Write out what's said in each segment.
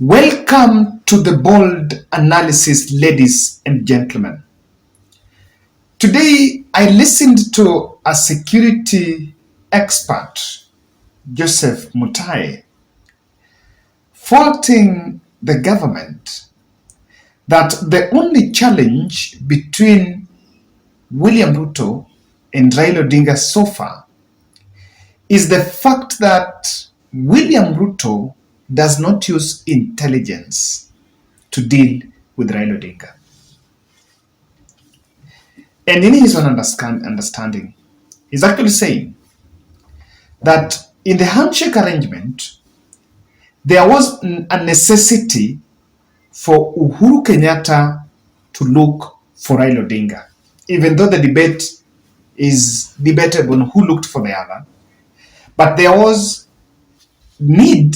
Welcome to the bold analysis, ladies and gentlemen. Today, I listened to a security expert, Joseph Murathe, faulting the government that the only challenge between William Ruto and Raila Odinga so far is the fact that William Ruto does not use intelligence to deal with Raila Odinga. And in his own understanding, he's actually saying that in the handshake arrangement, there was a necessity for Uhuru Kenyatta to look for Raila Odinga, even though the debate is debatable on who looked for the other. But there was need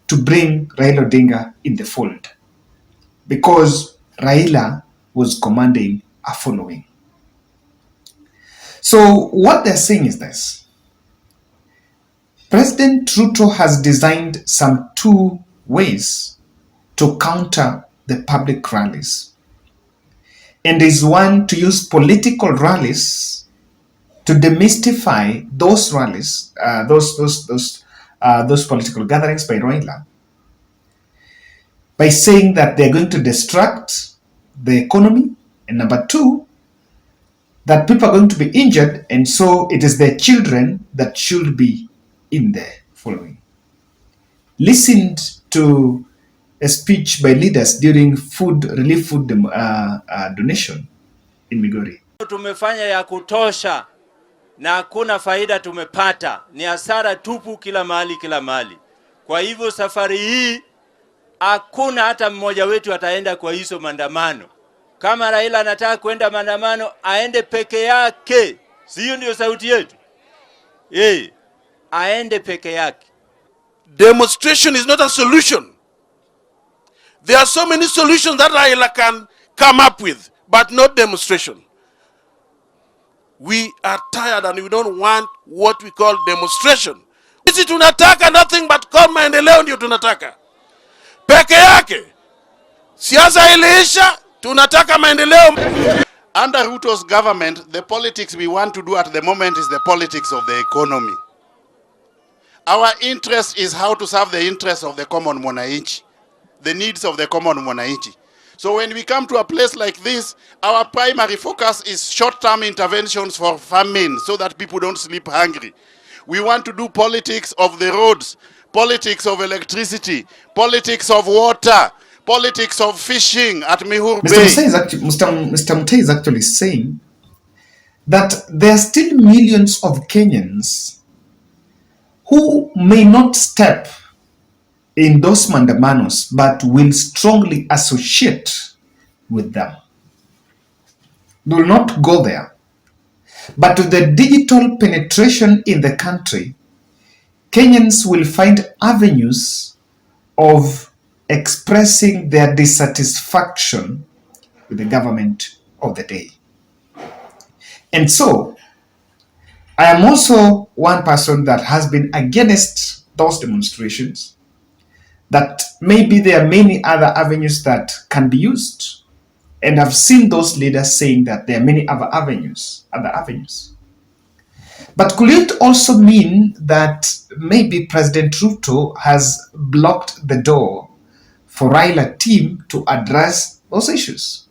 to bring Raila Odinga in the fold because Raila was commanding a following. So what they're saying is this. President Ruto has designed some two ways to counter the public rallies. And is one to use political rallies to demystify those rallies, those political gatherings by Raila, by saying that they're going to distract the economy, and number two, that people are going to be injured, and so it is their children that should be in there following. Listened to a speech by leaders during relief food donation in Migori. Tumefanya ya kutosha na hakuna faida tumepata, ni hasara tupu kila mahali. Kwa hivyo safari hii hakuna hata mmoja wetu ataenda kwa hizo maandamano. Kama Raila anataka kwenda maandamano aende peke yake. Sio ndio sauti yetu? Aende peke yake. Demonstration is not a solution. There are so many solutions that Raila can come up with, but not demonstration. We are tired and we don't want what we call demonstration. Sisi tunataka nothing but call maendeleo ndio tunataka. Peke yake. Siasa iliisha, tunataka maendeleo. Under Ruto's government, the politics we want to do at the moment is the politics of the economy. Our interest is how to serve the interests of the common mwananchi, the needs of the common mwananchi. So when we come to a place like this, our primary focus is short-term interventions for famine so that people don't sleep hungry. We want to do politics of the roads, politics of electricity, politics of water, politics of fishing at Mihur Bay. Mr. Murathe is actually saying that there are still millions of Kenyans who may not step in those mandamanos but will strongly associate with them. They will not go there. But with the digital penetration in the country, Kenyans will find avenues of expressing their dissatisfaction with the government of the day. And so, I am also one person that has been against those demonstrations, that maybe there are many other avenues that can be used. And I've seen those leaders saying that there are many other avenues. But could it also mean that maybe President Ruto has blocked the door for Raila team to address those issues?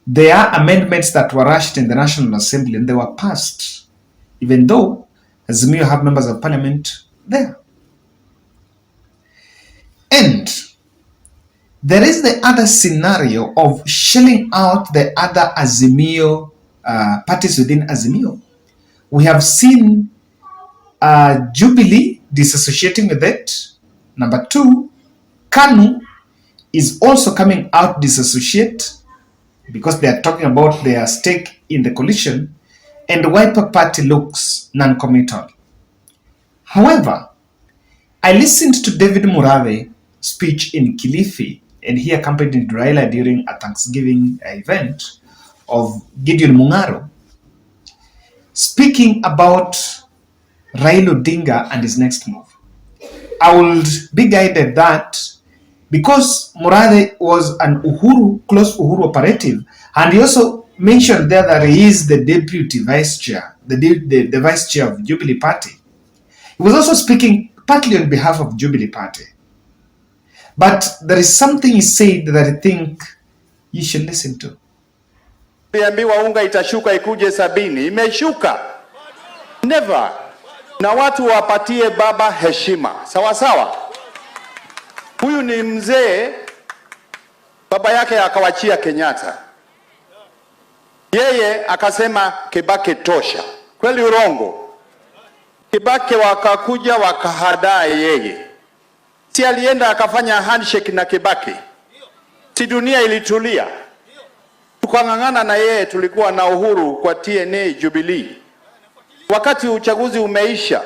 There are amendments that were rushed in the National Assembly and they were passed, even though Azimio have members of parliament there. And there is the other scenario of shelling out the other Azimio parties within Azimio. We have seen Jubilee disassociating with it. Number two, KANU is also coming out disassociate because they are talking about their stake in the coalition, and the Wiper Party looks non-committal. However, I listened to David Murathe speech in Kilifi, and he accompanied Raila during a Thanksgiving event of Gideon Mungaro, speaking about Raila Odinga and his next move. I would be guided that because Murathe was an close Uhuru operative, and he also mentioned there that he is the deputy vice chair, the vice chair of Jubilee Party. He was also speaking partly on behalf of Jubilee Party. But there is something he said that I think you should listen to. Tuliambiwa unga itashuka ikuje 70, imeshuka. Never. Na watu wapatie baba heshima. Sawa sawa. Huyu ni mzee, baba yake akawachia Kenyatta. Yeye akasema Kibaki tosha. Kweli urongo? Kibaki wakakuja wakahadaa yeye. Si alienda akafanya handshake na Kibaki. Si dunia ilitulia. Tukang'ang'ana na yeye, tulikuwa na Uhuru kwa TNA Jubilee. Wakati uchaguzi umeisha,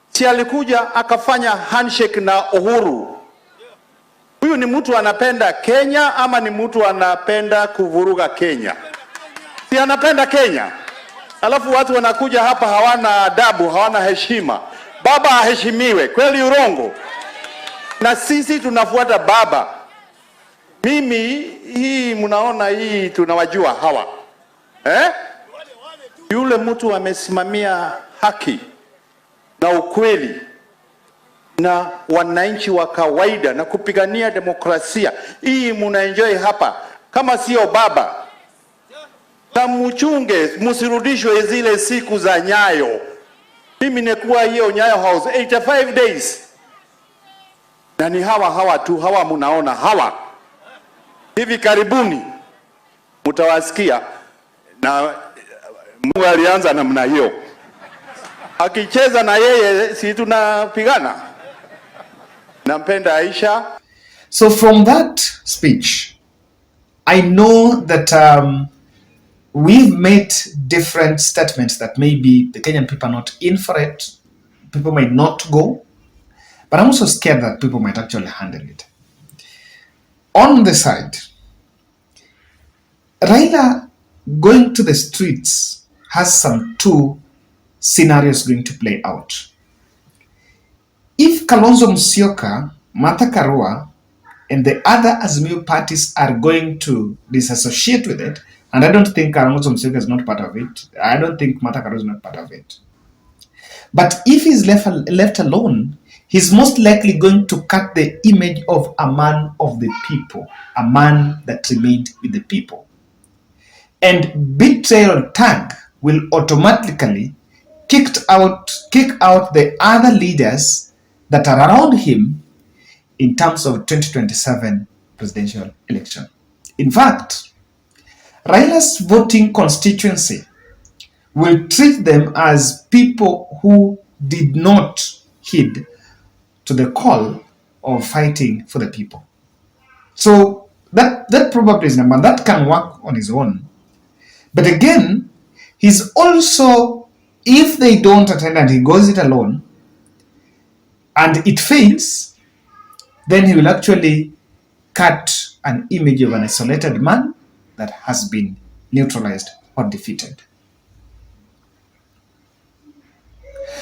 si alikuja akafanya handshake na Uhuru. Huyu ni mtu anapenda Kenya ama ni mtu anapenda kuvuruga Kenya? Si anapenda Kenya. Alafu watu wanakuja hapa hawana adabu, hawana heshima. Baba aheshimiwe, kweli urongo? Na sisi tunafuata baba. Mimi hii mnaona hii tunawajua hawa. Yule mtu amesimamia haki na ukweli na wananchi wa kawaida na kupigania demokrasia. Hii mnaenjoy hapa. Kama sio baba, na mchunge, msirudishwe zile siku za Nyayo. Mimi nikuwa hiyo Nyayo House 85 days. Na ni hawa tu, hawa mnaona hawa. Hivi karibuni mtawasikia, na Mungu alianza namna hiyo. Akicheza na yeye si tunapigana. Nampenda Aisha. So from that speech, I know that we've made different statements that maybe the Kenyan people are not in for it. People might not go. But I'm also scared that people might actually handle it. On the side, Raila going to the streets has some two scenarios going to play out. If Kalonzo Musyoka, Martha Karua, and the other Azimio parties are going to disassociate with it, and I don't think Kalonzo Musyoka is not part of it, I don't think Martha Karua is not part of it. But if he's left alone, he's most likely going to cut the image of a man of the people, a man that remained with the people. And betrayal tag will automatically kick out the other leaders that are around him in terms of 2027 presidential election. In fact, Raila's voting constituency will treat them as people who did not heed to the call of fighting for the people. So that probably is number that can work on his own. But again, he's also, if they don't attend and he goes it alone and it fails, then he will actually cut an image of an isolated man that has been neutralized or defeated.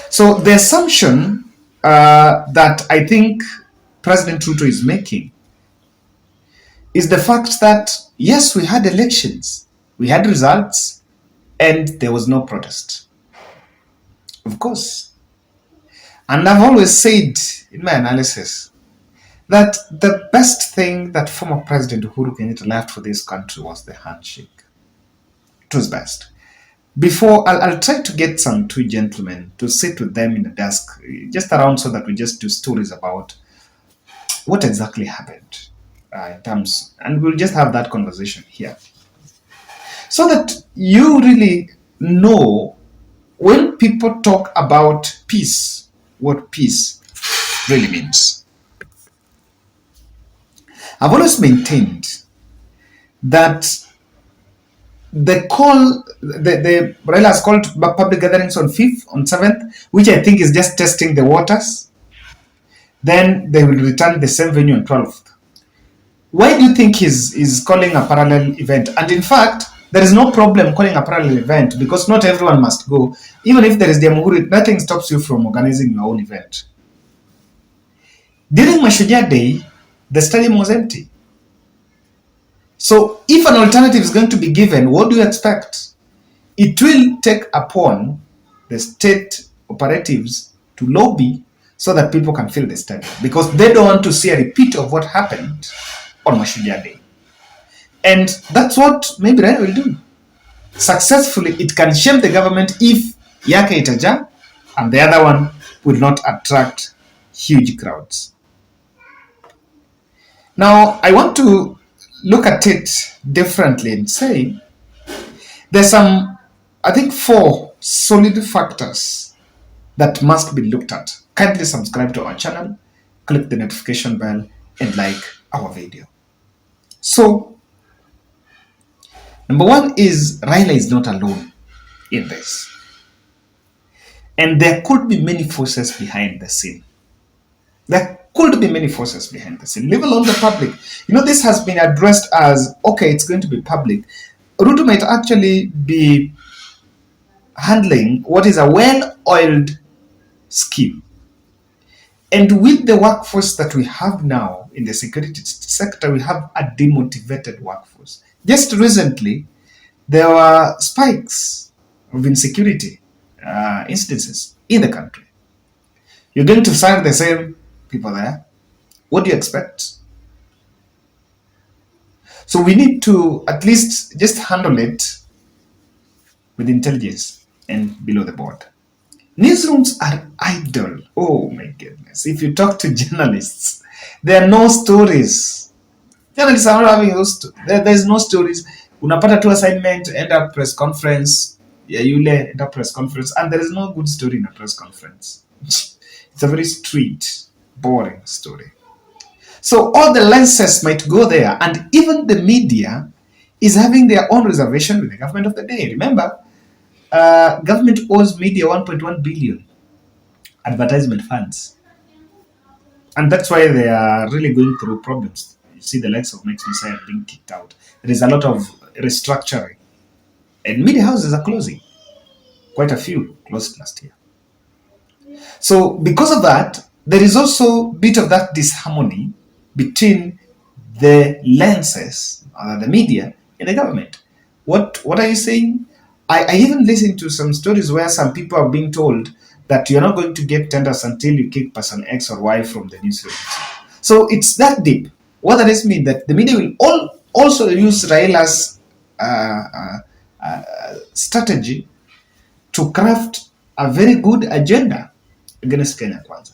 So the assumption that I think President Ruto is making is the fact that, yes, we had elections, we had results, and there was no protest. Of course. And I've always said in my analysis that the best thing that former President Uhuru Kenyatta left for this country was the handshake. It was best. Before, I'll try to get some two gentlemen to sit with them in a desk, just around, so that we just do stories about what exactly happened in terms, and we'll just have that conversation here, so that you really know when people talk about peace, what peace really means. I've always maintained that the call, the Raila has called public gatherings on 5th, on 7th, which I think is just testing the waters. Then they will return the same venue on 12th. Why do you think he's calling a parallel event? And in fact, there is no problem calling a parallel event, because not everyone must go. Even if there is the Uhuru, nothing stops you from organizing your own event. During Mashujaa Day, the stadium was empty. So if an alternative is going to be given, what do you expect? It will take upon the state operatives to lobby so that people can fill the stadium, because they don't want to see a repeat of what happened on Mashujaa Day. And that's what maybe Raila will do. Successfully, it can shame the government if yake itaja and the other one will not attract huge crowds. Now, I want to look at it differently and say there's some, I think, 4 solid factors that must be looked at. Kindly subscribe to our channel, click the notification bell, and like our video. So, number 1 is Raila is not alone in this. And there could be many forces behind the scene. There could be many forces behind the scene, leave alone the public. This has been addressed as, okay, it's going to be public. Ruto might actually be handling what is a well-oiled scheme. And with the workforce that we have now in the security sector, we have a demotivated workforce. Just recently, there were spikes of insecurity instances in the country. You're going to find the same people there. What do you expect? So we need to at least just handle it with intelligence and below the board. Newsrooms are idle. Oh my goodness. If you talk to journalists, there are no stories. Journalists are not having those. There's no stories. Unapata tu assignment, end up press conference. Yule, end up press conference. And there is no good story in a press conference. It's a very street, boring story. So all the lenses might go there, and even the media is having their own reservation with the government of the day. Remember, government owes media 1.1 billion advertisement funds, and that's why they are really going through problems. You see the likes of Max Messiah being kicked out. There is a lot of restructuring, and media houses are closing. Quite a few closed last year. So because of that, there is also a bit of that disharmony between the lenses, the media, and the government. What are you saying? I even listened to some stories where some people are being told that you're not going to get tenders until you kick person X or Y from the newsroom. So it's that deep. What does this mean? That the media will also use Raila's strategy to craft a very good agenda against Kenya Kwanza.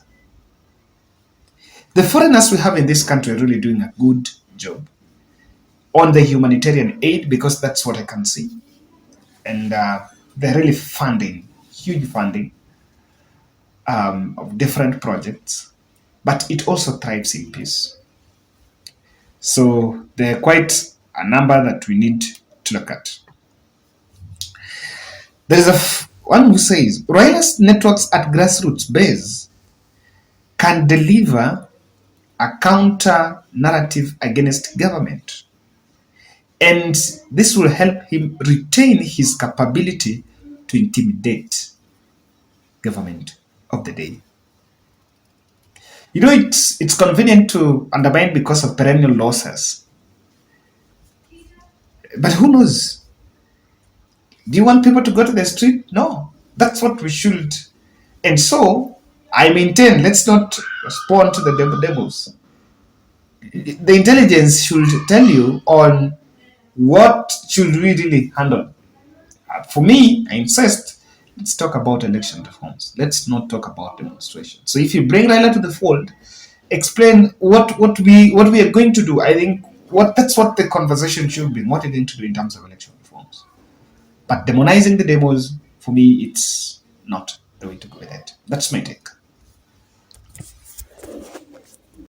The foreigners we have in this country are really doing a good job on the humanitarian aid, because that's what I can see. And they're really funding, huge funding of different projects, but it also thrives in peace. So there are quite a number that we need to look at. There is one who says, Raila's networks at grassroots base can deliver a counter narrative against government. And this will help him retain his capability to intimidate government of the day. It's convenient to undermine because of perennial losses. But who knows? Do you want people to go to the street? No. That's what we should. And so, I maintain, let's not respond to the devils. The intelligence should tell you on what should we really handle. For me, I insist, let's talk about election reforms. Let's not talk about demonstration. So if you bring Raila to the fold, explain what we are going to do. I think that's what the conversation should be, what we're going to do in terms of election reforms. But demonizing the demos, for me, it's not the way to go with it. That's my take.